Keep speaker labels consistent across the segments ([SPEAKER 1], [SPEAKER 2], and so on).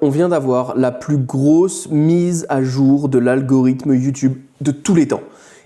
[SPEAKER 1] On vient d'avoir la plus grosse mise à jour de l'algorithme YouTube de tous les temps.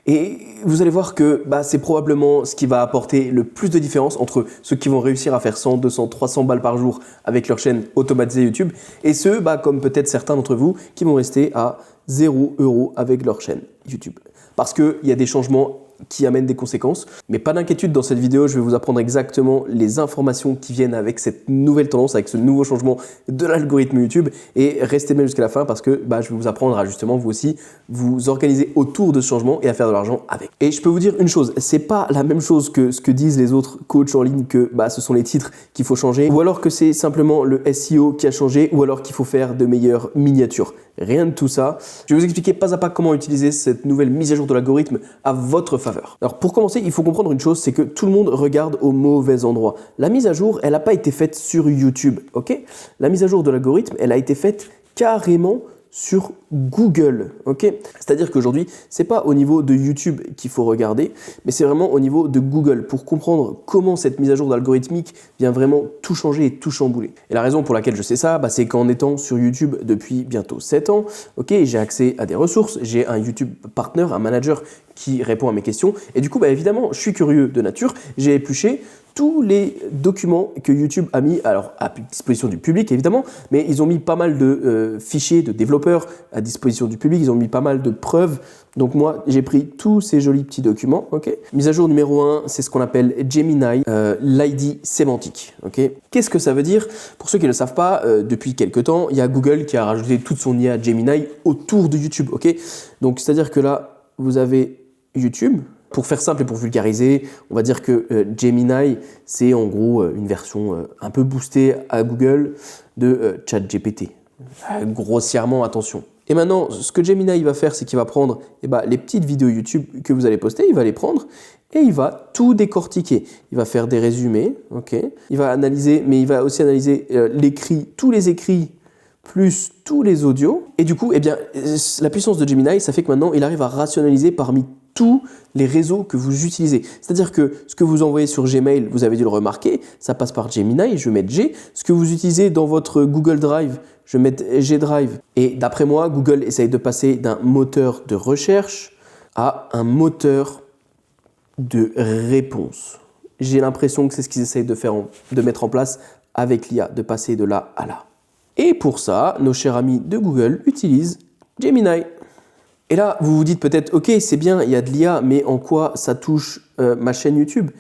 [SPEAKER 1] Et vous allez voir que c'est probablement ce qui va apporter le plus de différence entre ceux qui vont réussir à faire 100, 200, 300 balles par jour avec leur chaîne automatisée YouTube et ceux, comme peut-être certains d'entre vous, qui vont rester à 0 € avec leur chaîne YouTube. Parce qu'il y a des changements qui amènent des conséquences. Mais pas d'inquiétude, dans cette vidéo, je vais vous apprendre exactement les informations qui viennent avec cette nouvelle tendance, avec ce nouveau changement de l'algorithme YouTube. Et restez bien jusqu'à la fin parce que je vais vous apprendre à justement vous aussi vous organiser autour de ce changement et à faire de l'argent avec. Et je peux vous dire une chose, c'est pas la même chose que ce que disent les autres coachs en ligne que ce sont les titres qu'il faut changer ou alors que c'est simplement le SEO qui a changé ou alors qu'il faut faire de meilleures miniatures. Rien de tout ça. Je vais vous expliquer pas à pas comment utiliser cette nouvelle mise à jour de l'algorithme à votre faveur. Alors pour commencer, il faut comprendre une chose, c'est que tout le monde regarde au mauvais endroit. La mise à jour, elle n'a pas été faite sur YouTube, ok? La mise à jour de l'algorithme, elle a été faite carrément sur Google, ok? C'est-à-dire qu'aujourd'hui, c'est pas au niveau de YouTube qu'il faut regarder, mais c'est vraiment au niveau de Google pour comprendre comment cette mise à jour d'algorithmique vient vraiment tout changer et tout chambouler. Et la raison pour laquelle je sais ça, c'est qu'en étant sur YouTube depuis bientôt 7 ans, ok, j'ai accès à des ressources, j'ai un YouTube partner, un manager qui répond à mes questions, et du coup, évidemment, je suis curieux de nature, j'ai épluché tous les documents que YouTube a mis à disposition du public évidemment, mais ils ont mis pas mal de fichiers de développeurs à disposition du public, ils ont mis pas mal de preuves. Donc moi, j'ai pris tous ces jolis petits documents. Ok. Mise à jour numéro 1, c'est ce qu'on appelle Gemini, l'ID sémantique. Ok. Qu'est-ce que ça veut dire? Pour ceux qui ne le savent pas, depuis quelques temps, il y a Google qui a rajouté toute son IA Gemini autour de YouTube. Ok. Donc c'est-à-dire que là, vous avez YouTube. Pour faire simple et pour vulgariser, on va dire que Gemini, c'est en gros une version un peu boostée à Google de ChatGPT. Grossièrement, attention. Et maintenant, ce que Gemini va faire, c'est qu'il va prendre les petites vidéos YouTube que vous allez poster, il va les prendre et il va tout décortiquer. Il va faire des résumés, ok. Il va analyser, mais il va aussi analyser l'écrit, tous les écrits plus tous les audios. Et du coup, la puissance de Gemini, ça fait que maintenant, il arrive à rationaliser parmi tous les réseaux que vous utilisez. C'est-à-dire que ce que vous envoyez sur Gmail, vous avez dû le remarquer, ça passe par Gemini, je vais mettre G. Ce que vous utilisez dans votre Google Drive, je vais mettre G Drive. Et d'après moi, Google essaye de passer d'un moteur de recherche à un moteur de réponse. J'ai l'impression que c'est ce qu'ils essayent de mettre en place avec l'IA, de passer de là à là. Et pour ça, nos chers amis de Google utilisent Gemini. Et là, vous vous dites peut-être, ok, c'est bien, il y a de l'IA, mais en quoi ça touche ma chaîne YouTube?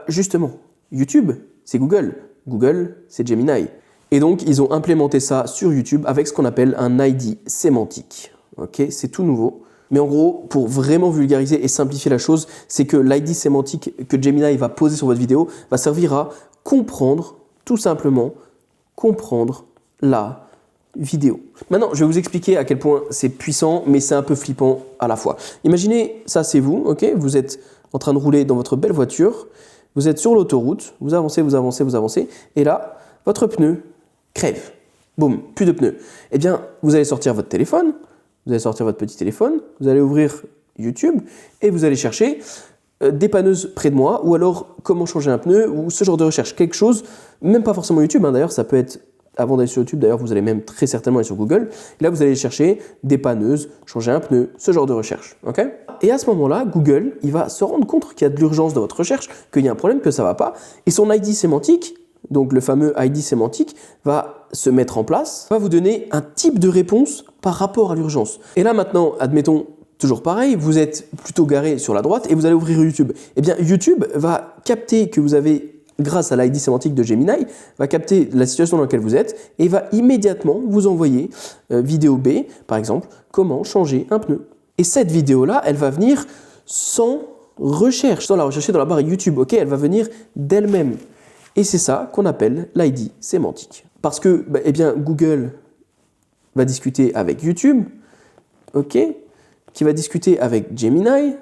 [SPEAKER 1] Justement, YouTube, c'est Google. Google, c'est Gemini. Et donc, ils ont implémenté ça sur YouTube avec ce qu'on appelle un ID sémantique. Ok, c'est tout nouveau. Mais en gros, pour vraiment vulgariser et simplifier la chose, c'est que l'ID sémantique que Gemini va poser sur votre vidéo va servir à comprendre, tout simplement, comprendre la vidéo. Maintenant, je vais vous expliquer à quel point c'est puissant, mais c'est un peu flippant à la fois. Imaginez, ça c'est vous, ok? Vous êtes en train de rouler dans votre belle voiture, vous êtes sur l'autoroute, vous avancez, vous avancez, vous avancez, et là, votre pneu crève. Boum, plus de pneus. Eh bien, vous allez sortir votre téléphone, vous allez sortir votre petit téléphone, vous allez ouvrir YouTube, et vous allez chercher dépanneuse près de moi, ou alors comment changer un pneu, ou ce genre de recherche, quelque chose, même pas forcément YouTube, d'ailleurs, ça peut être avant d'aller sur YouTube, d'ailleurs, vous allez même très certainement aller sur Google. Et là, vous allez chercher dépanneuse, changer un pneu, ce genre de recherche. Okay, et à ce moment-là, Google, il va se rendre compte qu'il y a de l'urgence dans votre recherche, qu'il y a un problème, que ça ne va pas. Et son ID sémantique, donc le fameux ID sémantique, va se mettre en place, va vous donner un type de réponse par rapport à l'urgence. Et là, maintenant, admettons, toujours pareil, vous êtes plutôt garé sur la droite et vous allez ouvrir YouTube. Eh bien, YouTube va capter que vous avez, grâce à l'ID sémantique de Gemini, va capter la situation dans laquelle vous êtes et va immédiatement vous envoyer vidéo B, par exemple, comment changer un pneu. Et cette vidéo-là, elle va venir sans recherche, sans la rechercher dans la barre YouTube, ok? Elle va venir d'elle-même. Et c'est ça qu'on appelle l'ID sémantique. Parce que, Google va discuter avec YouTube, ok? Qui va discuter avec Gemini,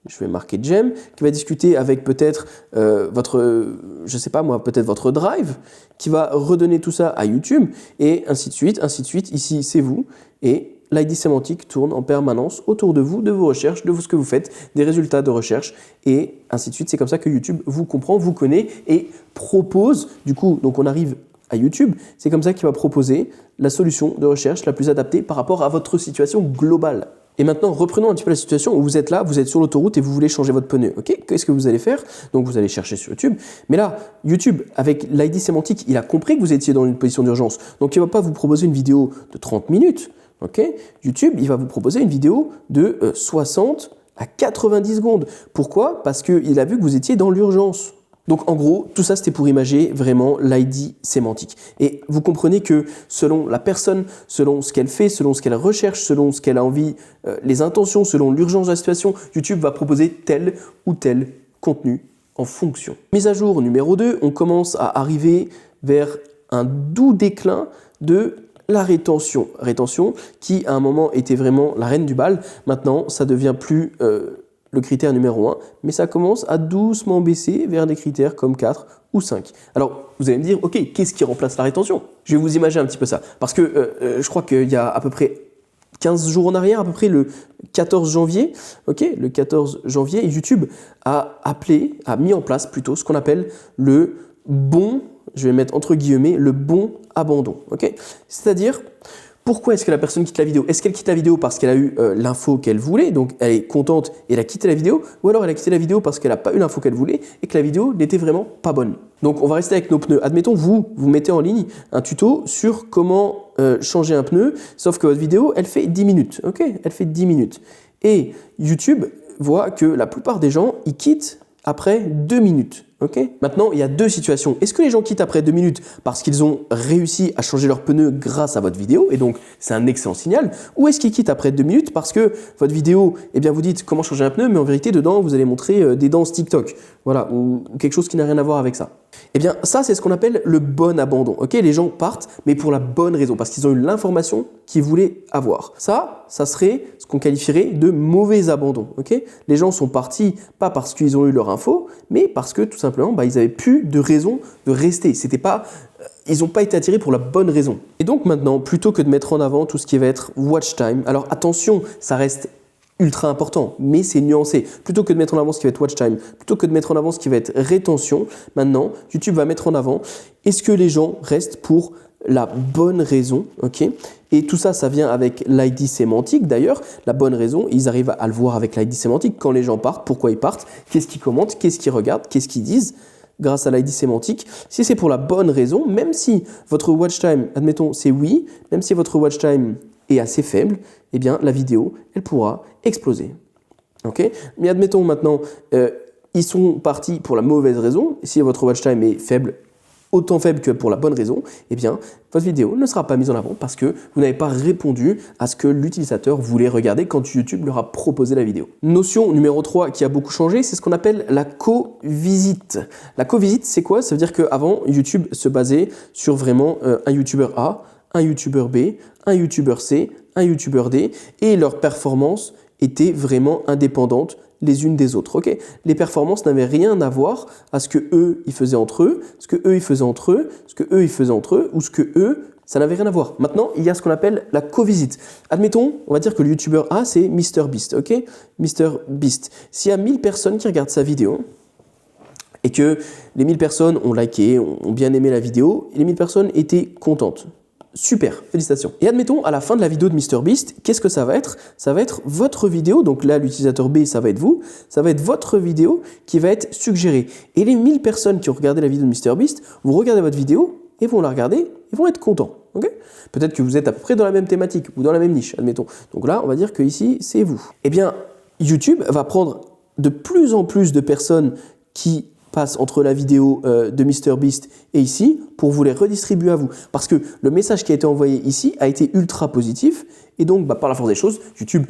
[SPEAKER 1] je vais marquer Gem, qui va discuter avec peut-être peut-être votre Drive, qui va redonner tout ça à YouTube, et ainsi de suite, ainsi de suite. Ici, c'est vous, et l'ID sémantique tourne en permanence autour de vous, de vos recherches, de ce que vous faites, des résultats de recherche, et ainsi de suite. C'est comme ça que YouTube vous comprend, vous connaît, et propose, du coup, donc on arrive à YouTube, c'est comme ça qu'il va proposer la solution de recherche la plus adaptée par rapport à votre situation globale. Et maintenant, reprenons un petit peu la situation où vous êtes là, vous êtes sur l'autoroute et vous voulez changer votre pneu. Ok, qu'est-ce que vous allez faire? Donc vous allez chercher sur YouTube. Mais là, YouTube, avec l'ID sémantique, il a compris que vous étiez dans une position d'urgence. Donc il ne va pas vous proposer une vidéo de 30 minutes. Ok, YouTube, il va vous proposer une vidéo de 60 à 90 secondes. Pourquoi? Parce qu'il a vu que vous étiez dans l'urgence. Donc en gros, tout ça c'était pour imager vraiment l'ID sémantique. Et vous comprenez que selon la personne, selon ce qu'elle fait, selon ce qu'elle recherche, selon ce qu'elle a envie, les intentions, selon l'urgence de la situation, YouTube va proposer tel ou tel contenu en fonction. Mise à jour numéro 2, on commence à arriver vers un doux déclin de la rétention. Rétention qui à un moment était vraiment la reine du bal, maintenant ça devient plus le critère numéro 1, mais ça commence à doucement baisser vers des critères comme 4 ou 5. Alors, vous allez me dire, ok, qu'est-ce qui remplace la rétention? Je vais vous imaginer un petit peu ça, parce que je crois qu'il y a à peu près 15 jours en arrière, à peu près le 14 janvier, ok, le 14 janvier, YouTube a mis en place plutôt ce qu'on appelle le bon, je vais mettre entre guillemets, le bon abandon, ok? C'est-à-dire, pourquoi est-ce que la personne quitte la vidéo? Est-ce qu'elle quitte la vidéo parce qu'elle a eu l'info qu'elle voulait, donc elle est contente et elle a quitté la vidéo, ou alors elle a quitté la vidéo parce qu'elle n'a pas eu l'info qu'elle voulait et que la vidéo n'était vraiment pas bonne? Donc on va rester avec nos pneus. Admettons, vous mettez en ligne un tuto sur comment changer un pneu, sauf que votre vidéo, elle fait 10 minutes, ok? Elle fait 10 minutes. Et YouTube voit que la plupart des gens, ils quittent après 2 minutes. Okay. Maintenant, il y a deux situations. Est-ce que les gens quittent après 2 minutes parce qu'ils ont réussi à changer leurs pneus grâce à votre vidéo et donc c'est un excellent signal, ou est-ce qu'ils quittent après 2 minutes parce que votre vidéo, eh bien vous dites comment changer un pneu, mais en vérité dedans vous allez montrer des danses TikTok, voilà, ou quelque chose qui n'a rien à voir avec ça. Eh bien ça c'est ce qu'on appelle le bon abandon. Ok, les gens partent, mais pour la bonne raison, parce qu'ils ont eu l'information qu'ils voulaient avoir. Ça serait ce qu'on qualifierait de mauvais abandon. Ok, les gens sont partis pas parce qu'ils ont eu leur info, mais parce que tout simplement ils n'avaient plus de raison de rester. Ils n'ont pas été attirés pour la bonne raison. Et donc maintenant, plutôt que de mettre en avant tout ce qui va être watch time, alors attention, ça reste ultra important, mais c'est nuancé. Plutôt que de mettre en avant ce qui va être watch time, plutôt que de mettre en avant ce qui va être rétention, maintenant, YouTube va mettre en avant est-ce que les gens restent pour la bonne raison, ok? Et tout ça, ça vient avec l'ID sémantique d'ailleurs. La bonne raison, ils arrivent à le voir avec l'ID sémantique. Quand les gens partent, pourquoi ils partent? Qu'est-ce qu'ils commentent? Qu'est-ce qu'ils regardent? Qu'est-ce qu'ils disent? Grâce à l'ID sémantique. Si c'est pour la bonne raison, même si votre watch time, admettons, c'est oui, même si votre watch time est assez faible, eh bien, la vidéo, elle pourra exploser. Ok? Mais admettons maintenant, ils sont partis pour la mauvaise raison. Si votre watch time est faible, autant faible que pour la bonne raison, eh bien, votre vidéo ne sera pas mise en avant parce que vous n'avez pas répondu à ce que l'utilisateur voulait regarder quand YouTube leur a proposé la vidéo. Notion numéro 3 qui a beaucoup changé, c'est ce qu'on appelle la co-visite. La co-visite, c'est quoi? Ça veut dire qu'avant, YouTube se basait sur vraiment un YouTuber A, un YouTuber B, un YouTuber C, un YouTuber D, et leurs performances étaient vraiment indépendantes les unes des autres. Okay, les performances n'avaient rien à voir à ce que eux ils faisaient entre eux, ce que eux ils faisaient entre eux, ce que eux ils faisaient entre eux, ou ce que eux, ça n'avait rien à voir. Maintenant, il y a ce qu'on appelle la co-visite. Admettons, on va dire que le YouTuber A, c'est MrBeast. Ok, MrBeast. S'il y a 1000 personnes qui regardent sa vidéo, et que les 1000 personnes ont liké, ont bien aimé la vidéo, et les 1000 personnes étaient contentes. Super, félicitations. Et admettons, à la fin de la vidéo de MrBeast, qu'est-ce que ça va être? Ça va être votre vidéo, donc là, l'utilisateur B, ça va être vous, ça va être votre vidéo qui va être suggérée. Et les 1000 personnes qui ont regardé la vidéo de MrBeast, vous regardez votre vidéo et vont la regarder et vont être contents. Okay, peut-être que vous êtes à peu près dans la même thématique ou dans la même niche, admettons. Donc là, on va dire que ici, c'est vous. Eh bien, YouTube va prendre de plus en plus de personnes qui passe entre la vidéo de MrBeast et ici pour vous les redistribuer à vous. Parce que le message qui a été envoyé ici a été ultra positif et donc par la force des choses, YouTube,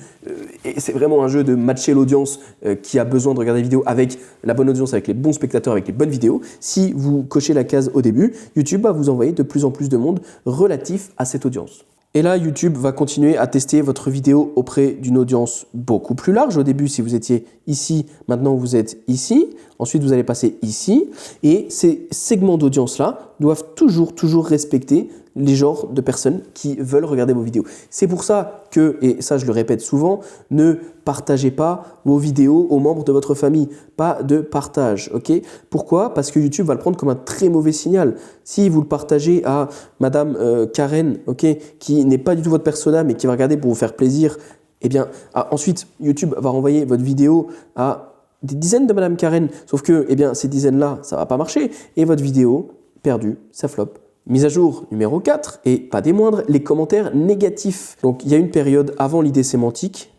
[SPEAKER 1] c'est vraiment un jeu de matcher l'audience qui a besoin de regarder la vidéo avec la bonne audience, avec les bons spectateurs, avec les bonnes vidéos. Si vous cochez la case au début, YouTube va vous envoyer de plus en plus de monde relatif à cette audience. Et là, YouTube va continuer à tester votre vidéo auprès d'une audience beaucoup plus large. Au début, si vous étiez ici, maintenant vous êtes ici. Ensuite, vous allez passer ici. Et ces segments d'audience-là doivent toujours respecter les genres de personnes qui veulent regarder vos vidéos. C'est pour ça que, et ça je le répète souvent, ne partagez pas vos vidéos aux membres de votre famille. Pas de partage, ok? Pourquoi? Parce que YouTube va le prendre comme un très mauvais signal. Si vous le partagez à Madame Karen, ok, qui n'est pas du tout votre persona, mais qui va regarder pour vous faire plaisir, eh bien, ensuite, YouTube va renvoyer votre vidéo à des dizaines de Madame Karen, sauf que eh bien, ces dizaines-là, ça ne va pas marcher, et votre vidéo, perdue, ça flop. Mise à jour numéro 4, et pas des moindres, les commentaires négatifs. Donc, il y a une période avant l'idée sémantique,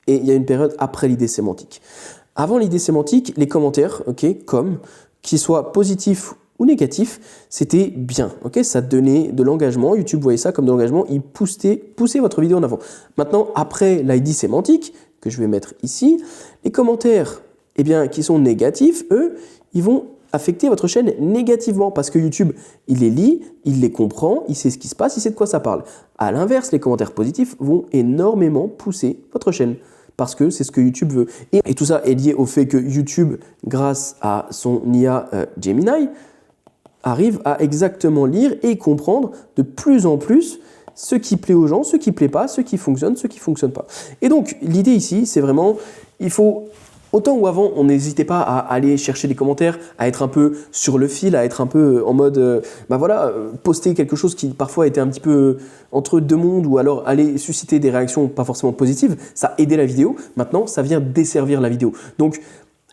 [SPEAKER 1] et il y a une période après l'idée sémantique. Avant l'idée sémantique, les commentaires, ok, comme, qu'ils soient positifs ou négatifs, c'était bien, ok, ça donnait de l'engagement, YouTube voyait ça comme de l'engagement, il poussait votre vidéo en avant. Maintenant, après l'ID sémantique, que je vais mettre ici, les commentaires, eh bien, qui sont négatifs, eux, ils vont affecter votre chaîne négativement parce que YouTube, il les lit, il les comprend, il sait ce qui se passe, il sait de quoi ça parle. À l'inverse, les commentaires positifs vont énormément pousser votre chaîne parce que c'est ce que YouTube veut. Et tout ça est lié au fait que YouTube, grâce à son IA Gemini, arrive à exactement lire et comprendre de plus en plus ce qui plaît aux gens, ce qui plaît pas, ce qui fonctionne pas. Et donc, l'idée ici, c'est vraiment, il faut, autant où avant, on n'hésitait pas à aller chercher des commentaires, à être un peu sur le fil, à être un peu en mode, poster quelque chose qui parfois était un petit peu entre deux mondes ou alors aller susciter des réactions pas forcément positives, ça aidait la vidéo. Maintenant, ça vient desservir la vidéo. Donc,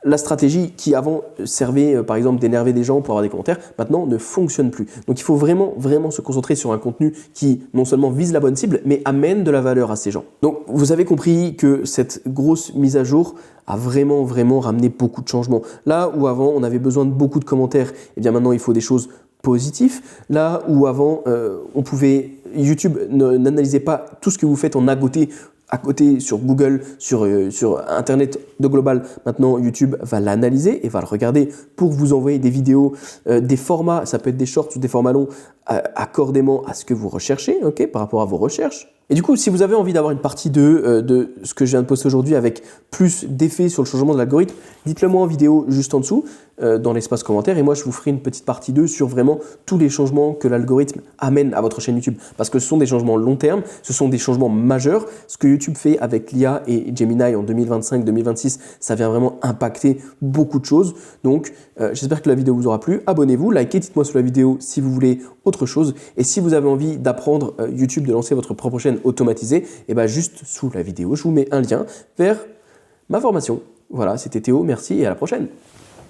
[SPEAKER 1] la stratégie qui avant servait par exemple d'énerver des gens pour avoir des commentaires, maintenant ne fonctionne plus. Donc il faut vraiment se concentrer sur un contenu qui non seulement vise la bonne cible, mais amène de la valeur à ces gens. Donc vous avez compris que cette grosse mise à jour a vraiment ramené beaucoup de changements. Là où avant on avait besoin de beaucoup de commentaires, et bien maintenant il faut des choses positives. Là où avant YouTube n'analysait pas tout ce que vous faites en à côté sur Google, sur Internet de global, maintenant YouTube va l'analyser et va le regarder pour vous envoyer des vidéos, des formats, ça peut être des shorts ou des formats longs, accordément à ce que vous recherchez, ok, par rapport à vos recherches. Et du coup, si vous avez envie d'avoir une partie 2 de ce que je viens de poster aujourd'hui avec plus d'effets sur le changement de l'algorithme, dites-le moi en vidéo juste en dessous, dans l'espace commentaire, et moi je vous ferai une petite partie 2 sur vraiment tous les changements que l'algorithme amène à votre chaîne YouTube. Parce que ce sont des changements long terme, ce sont des changements majeurs. Ce que YouTube fait avec l'IA et Gemini en 2025-2026, ça vient vraiment impacter beaucoup de choses. Donc j'espère que la vidéo vous aura plu. Abonnez-vous, likez, dites-moi sous la vidéo si vous voulez autre chose. Et si vous avez envie d'apprendre YouTube, de lancer votre propre chaîne automatisée, et bien juste sous la vidéo, je vous mets un lien vers ma formation. Voilà, c'était Théo, merci et à la prochaine.